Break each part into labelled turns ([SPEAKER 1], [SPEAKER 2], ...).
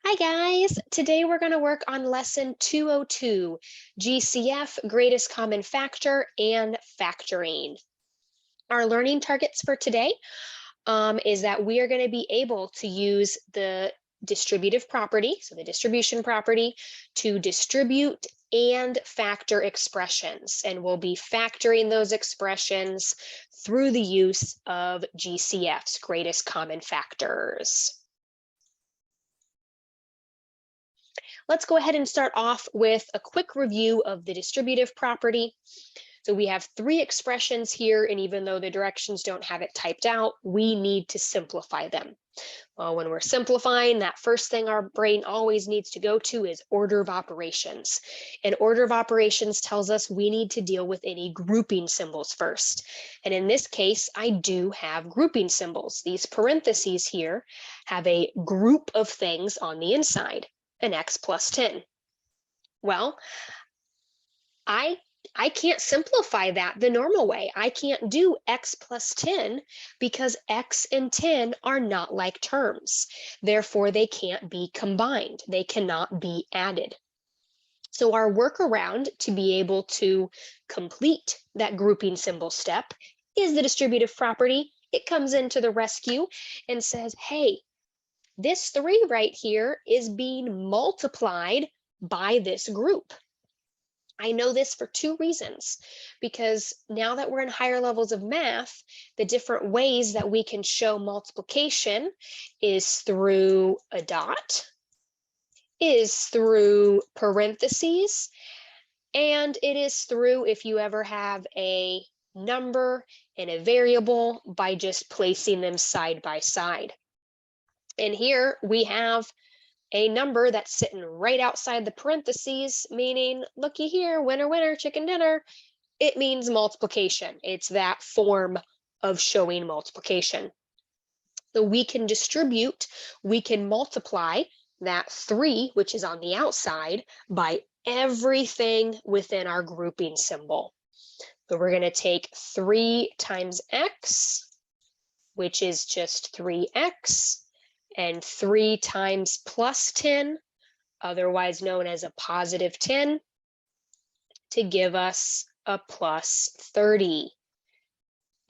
[SPEAKER 1] Hi guys, today we're going to work on lesson 202, GCF, greatest common factor, and factoring. Our learning targets for today is that we are going to be able to use the distributive property, so the distribution property, to distribute and factor expressions. And we'll be factoring those expressions through the use of GCFs, greatest common factors. Let's go ahead and start off with a quick review of the distributive property. So we have three expressions here, and even though the directions don't have it typed out, we need to simplify them. Well, when we're simplifying, that first thing our brain always needs to go to is order of operations. And order of operations tells us we need to deal with any grouping symbols first. And in this case, I do have grouping symbols. These parentheses here have a group of things on the inside. An x plus 10. Well, I can't simplify that the normal way. I can't do x plus 10 because x and 10 are not like terms. Therefore, they can't be combined. They cannot be added. So our workaround to be able to complete that grouping symbol step is the distributive property. It comes into the rescue and says, hey, this 3 right here is being multiplied by this group. I know this for 2 reasons, because now that we're in higher levels of math, the different ways that we can show multiplication is through a dot, is through parentheses, and it is through, if you ever have a number and a variable, by just placing them side by side. And here we have a number that's sitting right outside the parentheses, meaning, looky here, winner, winner, chicken dinner. It means multiplication. It's that form of showing multiplication. So we can distribute, we can multiply that 3, which is on the outside, by everything within our grouping symbol. So we're going to take 3 times x, which is just 3x, and 3 times plus 10, otherwise known as a positive 10, to give us a plus 30.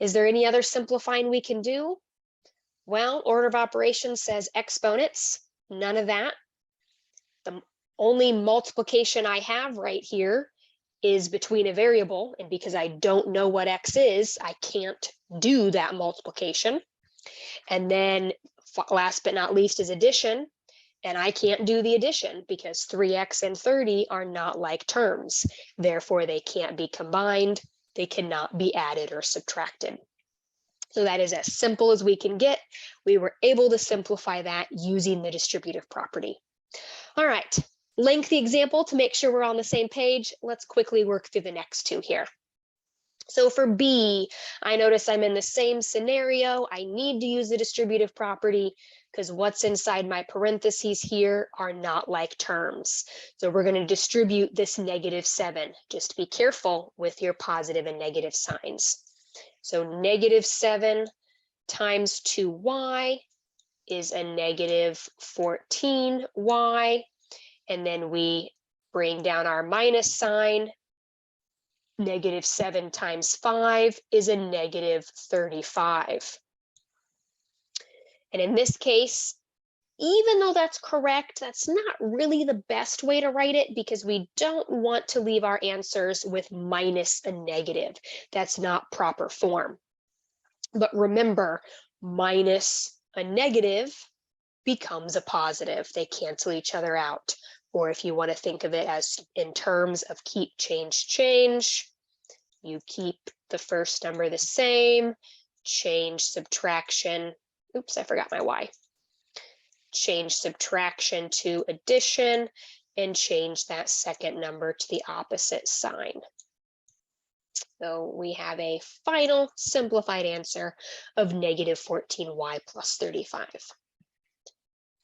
[SPEAKER 1] Is there any other simplifying we can do? Well, order of operations says exponents, none of that. The only multiplication I have right here is between a variable, and because I don't know what x is, I can't do that multiplication. And then last but not least is addition, and I can't do the addition because 3x and 30 are not like terms. Therefore, they can't be combined. They cannot be added or subtracted. So that is as simple as we can get. We were able to simplify that using the distributive property. All right, lengthy example to make sure we're on the same page. Let's quickly work through the next 2 here. So for B, I notice I'm in the same scenario. I need to use the distributive property because what's inside my parentheses here are not like terms. So we're going to distribute this -7. Just be careful with your positive and negative signs. So -7 times 2y is a -14y. And then we bring down our minus sign. -7 times 5 is a -35. And in this case, even though that's correct, that's not really the best way to write it because we don't want to leave our answers with minus a negative. That's not proper form. But remember, minus a negative becomes a positive. They cancel each other out. Or if you want to think of it as in terms of keep, change, change, you keep the first number the same, change, subtraction. Oops, I forgot my y. Change subtraction to addition and change that second number to the opposite sign. So we have a final simplified answer of -14y plus 35.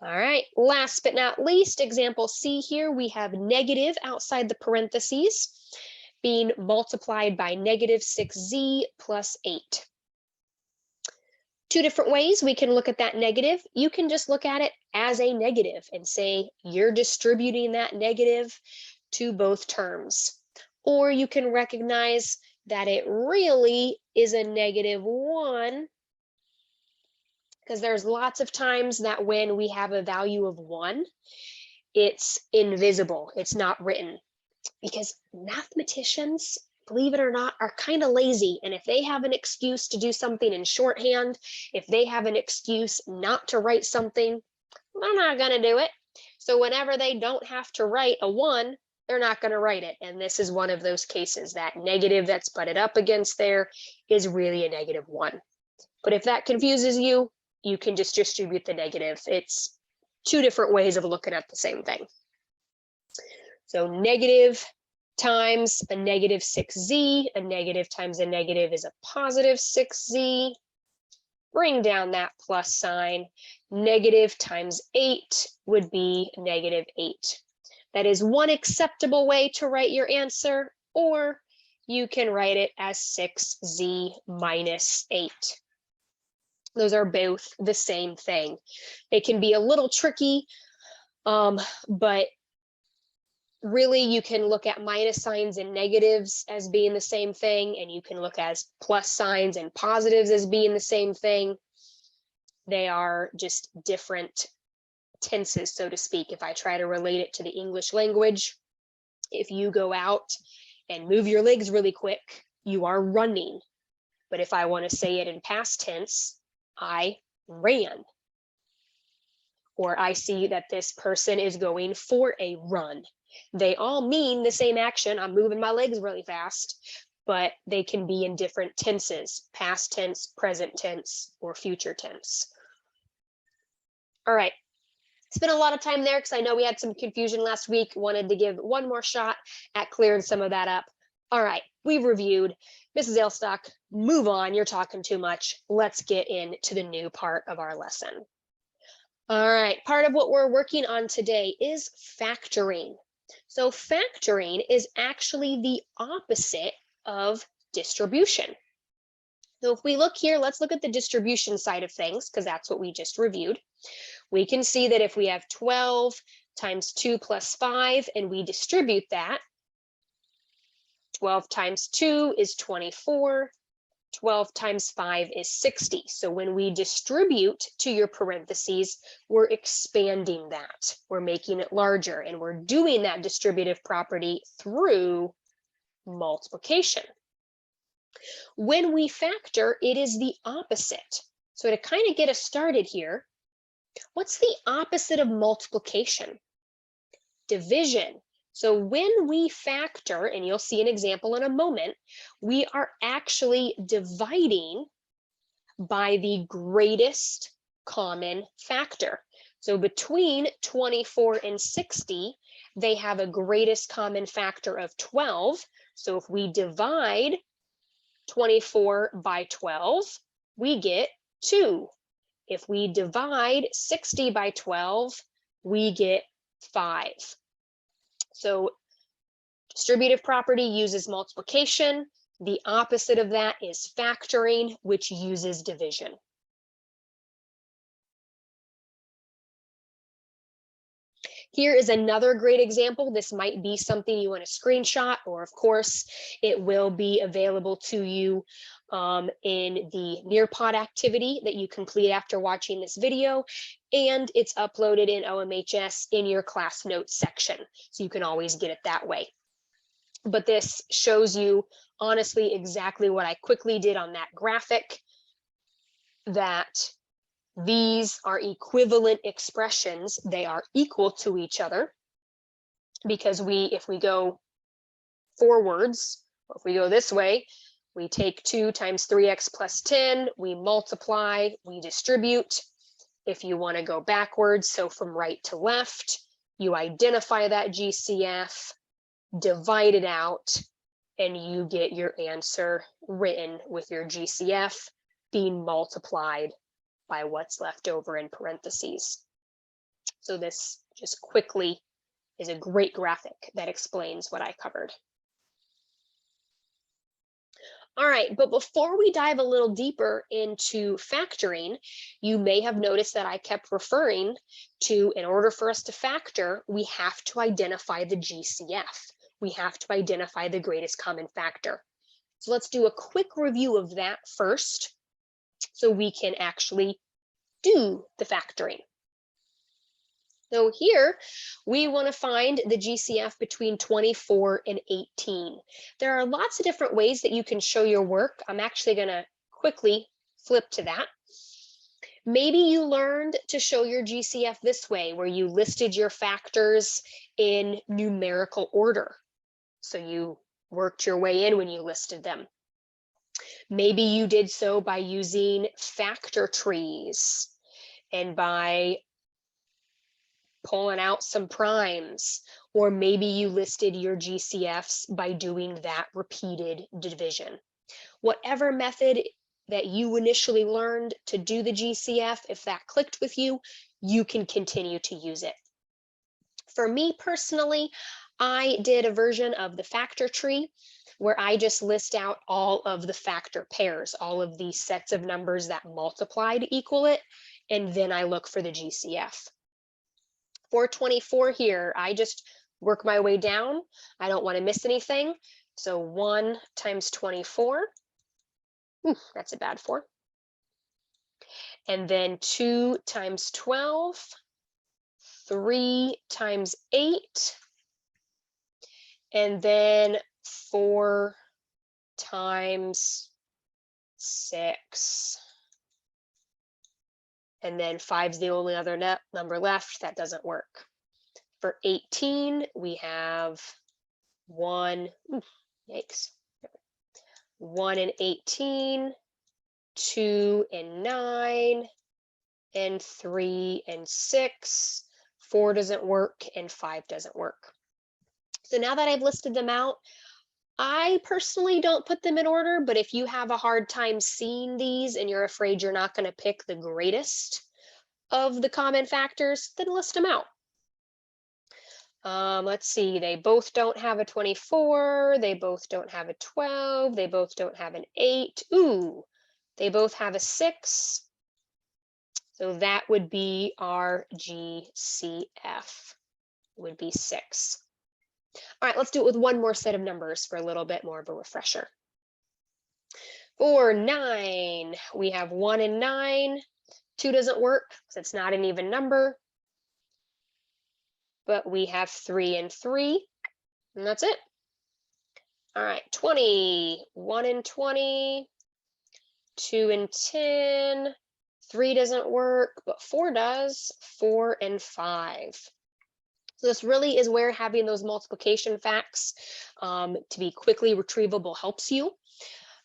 [SPEAKER 1] All right, last but not least, example C here, we have negative outside the parentheses being multiplied by -6z plus 8. Two different ways we can look at that negative. You can just look at it as a negative and say you're distributing that negative to both terms. Or you can recognize that it really is a -1, because there's lots of times that when we have a value of 1, it's invisible, it's not written, because mathematicians, believe it or not, are kind of lazy. And if they have an excuse to do something in shorthand, if they have an excuse not to write something, they're not going to do it. So whenever they don't have to write a 1, they're not going to write it. And this is one of those cases. That negative that's butted up against there is really a -1. But if that confuses you, you can just distribute the negative. It's two different ways of looking at the same thing. So negative times a -6z, a negative times a negative is a +6z. Bring down that plus sign. Negative times 8 would be -8. That is one acceptable way to write your answer, or you can write it as 6z minus 8. Those are both the same thing. It can be a little tricky, but really you can look at minus signs and negatives as being the same thing, and you can look at plus signs and positives as being the same thing. They are just different tenses, so to speak. If I try to relate it to the English language, if you go out and move your legs really quick, you are running. But if I want to say it in past tense, I ran. Or I see that this person is going for a run. They all mean the same action. I'm moving my legs really fast, but they can be in different tenses: past tense, present tense, or future tense. All right. Spent a lot of time there because I know we had some confusion last week. Wanted to give one more shot at clearing some of that up. All right, we've reviewed. Mrs. Ailstock, move on. You're talking too much. Let's get into the new part of our lesson. All right, part of what we're working on today is factoring. So factoring is actually the opposite of distribution. So if we look here, let's look at the distribution side of things, because that's what we just reviewed. We can see that if we have 12 times 2 plus 5 and we distribute that, 12 times 2 is 24, 12 times 5 is 60. So when we distribute to your parentheses, we're expanding that. We're making it larger, and we're doing that distributive property through multiplication. When we factor, it is the opposite. So to kind of get us started here, what's the opposite of multiplication? Division. So when we factor, and you'll see an example in a moment, we are actually dividing by the greatest common factor. So between 24 and 60, they have a greatest common factor of 12. So if we divide 24 by 12, we get 2. If we divide 60 by 12, we get 5. So distributive property uses multiplication. The opposite of that is factoring, which uses division. Here is another great example. This might be something you want to screenshot, or of course, it will be available to you in the Nearpod activity that you complete after watching this video, and it's uploaded in OMHS in your class notes section, so you can always get it that way. But this shows you honestly exactly what I quickly did on that graphic, that these are equivalent expressions. They are equal to each other because if we go forwards, or if we go this way, we take 2 times 3x plus 10, we multiply, we distribute. If you want to go backwards, so from right to left, you identify that GCF, divide it out, and you get your answer written with your GCF being multiplied by what's left over in parentheses. So this just quickly is a great graphic that explains what I covered. All right, but before we dive a little deeper into factoring, you may have noticed that I kept referring to, in order for us to factor, we have to identify the GCF. We have to identify the greatest common factor. So let's do a quick review of that first, so we can actually do the factoring. So here we want to find the GCF between 24 and 18. There are lots of different ways that you can show your work. I'm actually going to quickly flip to that. Maybe you learned to show your GCF this way, where you listed your factors in numerical order. So you worked your way in when you listed them. Maybe you did so by using factor trees and by pulling out some primes, or maybe you listed your GCFs by doing that repeated division. Whatever method that you initially learned to do the GCF, if that clicked with you, you can continue to use it. For me personally, I did a version of the factor tree where I just list out all of the factor pairs, all of these sets of numbers that multiply to equal it, and then I look for the GCF. For 24 here, I just work my way down. I don't want to miss anything. So 1 times 24, that's a bad 4. And then 2 times 12, 3 times 8, and then 4 times 6. And then 5's the only other number left. That doesn't work. For 18, we have 1, yikes, 1 and 18, 2 and 9, and 3 and 6. 4 doesn't work, and 5 doesn't work. So now that I've listed them out, I personally don't put them in order, but if you have a hard time seeing these and you're afraid you're not going to pick the greatest of the common factors, then list them out. Let's see, they both don't have a 24, they both don't have a 12, they both don't have an 8. Ooh, they both have a 6. So that would be our GCF, would be 6. All right, let's do it with one more set of numbers for a little bit more of a refresher. For 9, we have 1 and 9. 2 doesn't work because it's not an even number. But we have 3 and 3, and that's it. All right, 20, 1 and 20, 2 and 10, 3 doesn't work, but 4 does, 4 and 5. So this really is where having those multiplication facts to be quickly retrievable helps you.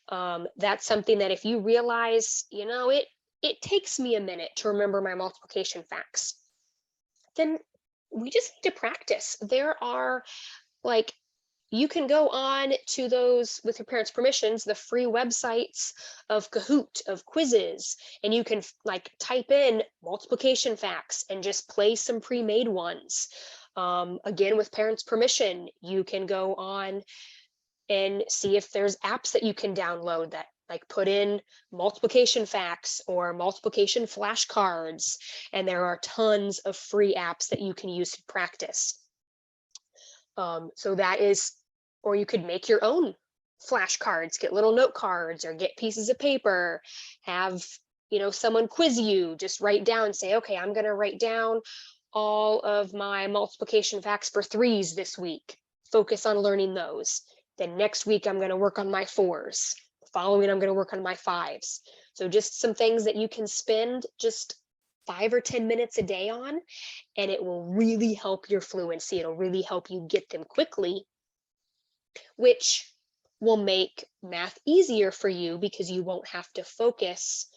[SPEAKER 1] That's something that if you realize, you know, it takes me a minute to remember my multiplication facts, then we just need to practice. There are, like, you can go on to those, with your parents' permissions, the free websites of Kahoot, of quizzes, and you can like type in multiplication facts and just play some pre-made ones. Again, with parents' permission, you can go on and see if there's apps that you can download that like put in multiplication facts or multiplication flashcards, and there are tons of free apps that you can use to practice. So that is, or you could make your own flashcards, get little note cards or get pieces of paper, have, you know, someone quiz you, just write down, say, okay, I'm going to write down all of my multiplication facts for 3s this week. Focus on learning those. Then next week, I'm going to work on my 4s. The following, I'm going to work on my 5s. So just some things that you can spend just 5 or 10 minutes a day on, and it will really help your fluency. It'll really help you get them quickly, which will make math easier for you because you won't have to focus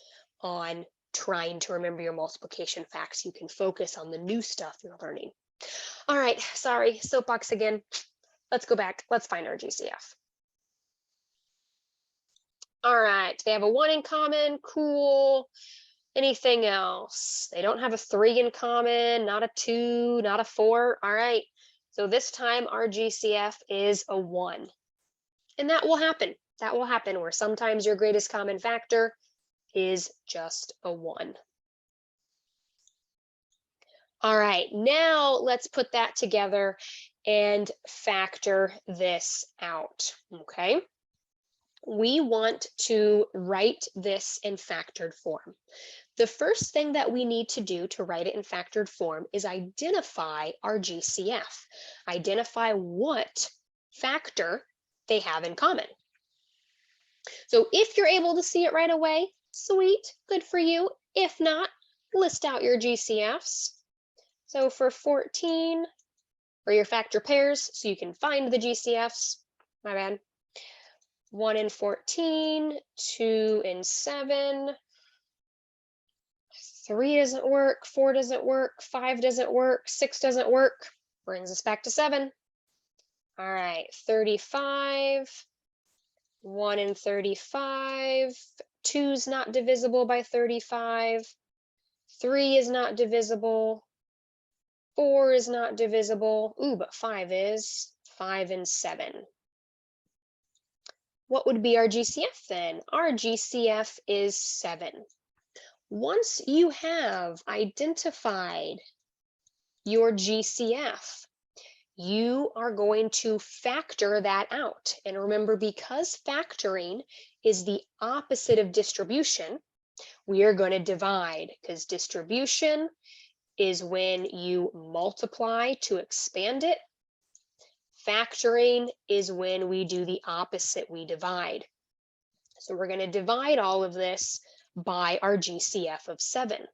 [SPEAKER 1] on trying to remember your multiplication facts. You can focus on the new stuff you're learning. All right, sorry, soapbox again. Let's go back. Let's find our GCF. All right, they have a 1 in common. Cool. Anything else? They don't have a 3 in common, not a 2, not a 4. All right, so this time our GCF is a 1. And that will happen. That will happen where sometimes your greatest common factor is just a 1. All right, now let's put that together and factor this out, okay? We want to write this in factored form. The first thing that we need to do to write it in factored form is identify our GCF. Identify what factor they have in common. So if you're able to see it right away, sweet, good for you. If not, list out your GCFs. So for 14, or your factor pairs, so you can find the GCFs, my bad. 1 and 14, 2 and 7, 3 doesn't work, 4 doesn't work, 5 doesn't work, 6 doesn't work, brings us back to 7. All right, 35, 1 and 35, 2 is not divisible by 35, 3 is not divisible, 4 is not divisible, ooh, but 5 is, 5 and 7. What would be our GCF then? Our GCF is 7. Once you have identified your GCF, you are going to factor that out. And remember, because factoring is the opposite of distribution, we are going to divide, because distribution is when you multiply to expand it. Factoring is when we do the opposite, we divide. So we're going to divide all of this by our GCF of 7.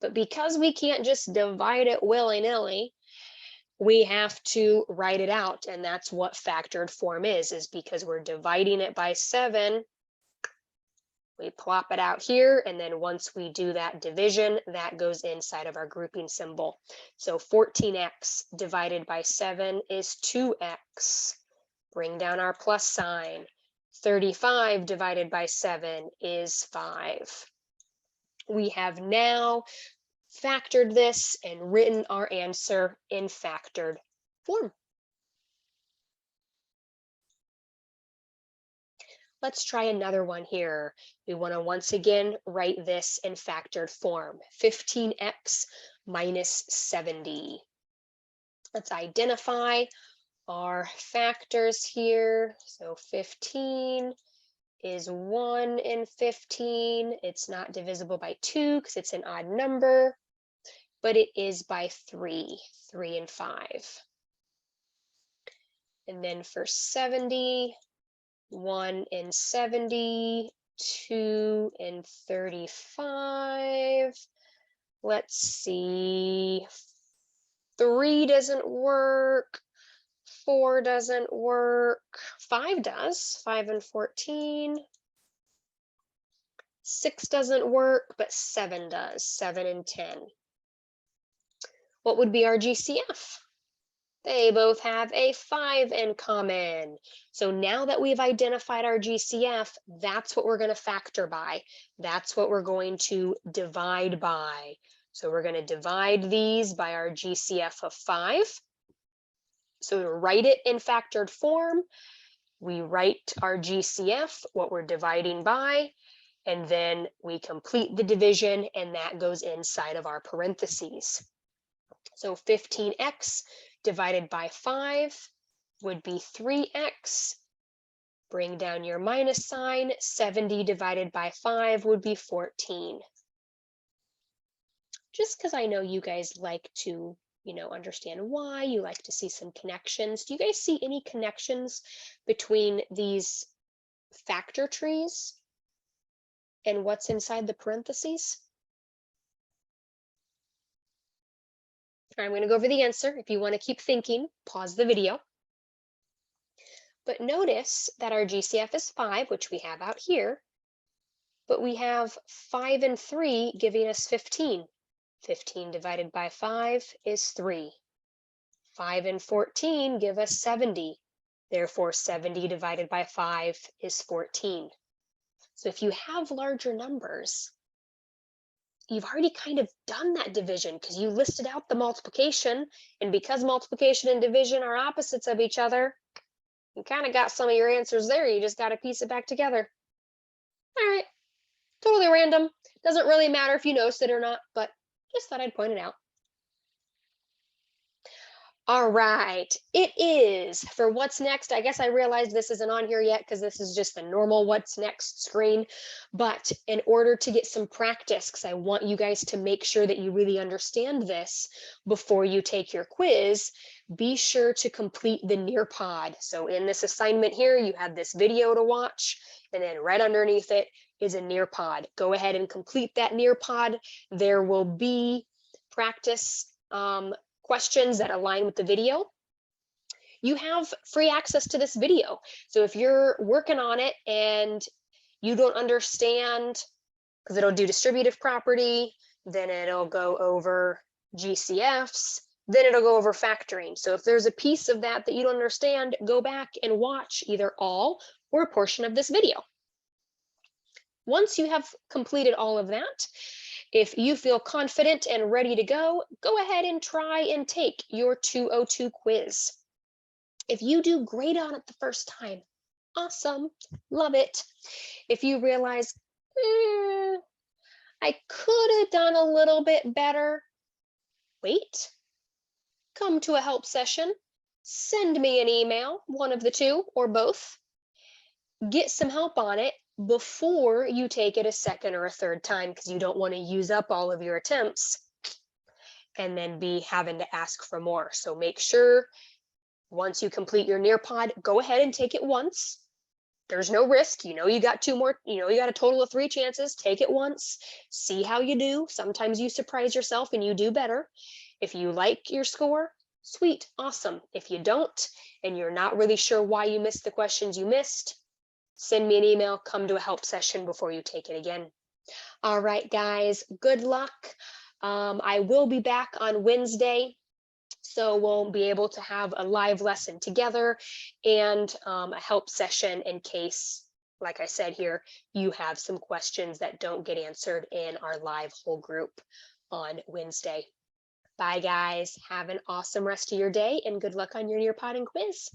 [SPEAKER 1] But because we can't just divide it willy-nilly, we have to write it out, and that's what factored form is because we're dividing it by 7. We plop it out here, and then once we do that division, that goes inside of our grouping symbol. So 14x divided by 7 is 2x. Bring down our plus sign. 35 divided by 7 is 5. We have now factored this and written our answer in factored form. Let's try another one here. We want to once again write this in factored form. 15x minus 70. Let's identify our factors here. So 15 is 1 and 15. It's not divisible by 2 because it's an odd number, but it is by 3 and 5. And then for 70, 1 and 70, 2 and 35. Let's see. 3 doesn't work. 4 doesn't work. 5 does. 5 and 14. 6 doesn't work, but 7 does. 7 and 10. What would be our GCF? They both have a 5 in common. So now that we've identified our GCF, that's what we're going to factor by. That's what we're going to divide by. So we're going to divide these by our GCF of 5. So to write it in factored form, we write our GCF, what we're dividing by, and then we complete the division, and that goes inside of our parentheses. So 15x divided by 5 would be 3x. Bring down your minus sign. 70 divided by 5 would be 14. Just because I know you guys like to, understand why, you like to see some connections. Do you guys see any connections between these factor trees and what's inside the parentheses? I'm going to go over the answer. If you want to keep thinking, pause the video. But notice that our GCF is 5, which we have out here, but we have 5 and 3 giving us 15. 15 divided by 5 is 3. 5 and 14 give us 70. Therefore, 70 divided by 5 is 14. So if you have larger numbers, you've already kind of done that division because you listed out the multiplication, and because multiplication and division are opposites of each other, You kind of got some of your answers there. You just got to piece it back together. All right. Totally random. Doesn't really matter if you noticed it or not, but just thought I'd point it out. All right, it is for what's next. I guess I realized this isn't on here yet because this is just the normal what's next screen. But in order to get some practice, because I want you guys to make sure that you really understand this before you take your quiz, be sure to complete the Nearpod. So in this assignment here, you have this video to watch, and then right underneath it is a Nearpod. Go ahead and complete that Nearpod. There will be practice questions that align with the video. You have free access to this video. So if you're working on it and you don't understand, because it'll do distributive property, then it'll go over GCFs, then it'll go over factoring. So if there's a piece of that that you don't understand, go back and watch either all or a portion of this video. Once you have completed all of that, if you feel confident and ready to go ahead and try and take your 202 quiz. If you do great on it the first time, awesome, love it. If you realize, I could have done a little bit better, wait, come to a help session, send me an email, one of the two or both, get some help on it before you take it a second or a third time, because you don't want to use up all of your attempts and then be having to ask for more. So make sure once you complete your Nearpod, go ahead and take it once. There's no risk. You know, you got two more, you know, you got a total of 3 chances. Take it once, see how you do. Sometimes you surprise yourself and you do better. If you like your score, sweet, awesome. If you don't, and you're not really sure why you missed the questions you missed, send me an email, come to a help session before you take it again. All right, guys, good luck. I will be back on Wednesday, so we'll be able to have a live lesson together and a help session in case, like I said here, you have some questions that don't get answered in our live whole group on Wednesday. Bye, guys. Have an awesome rest of your day and good luck on your Nearpod and quiz.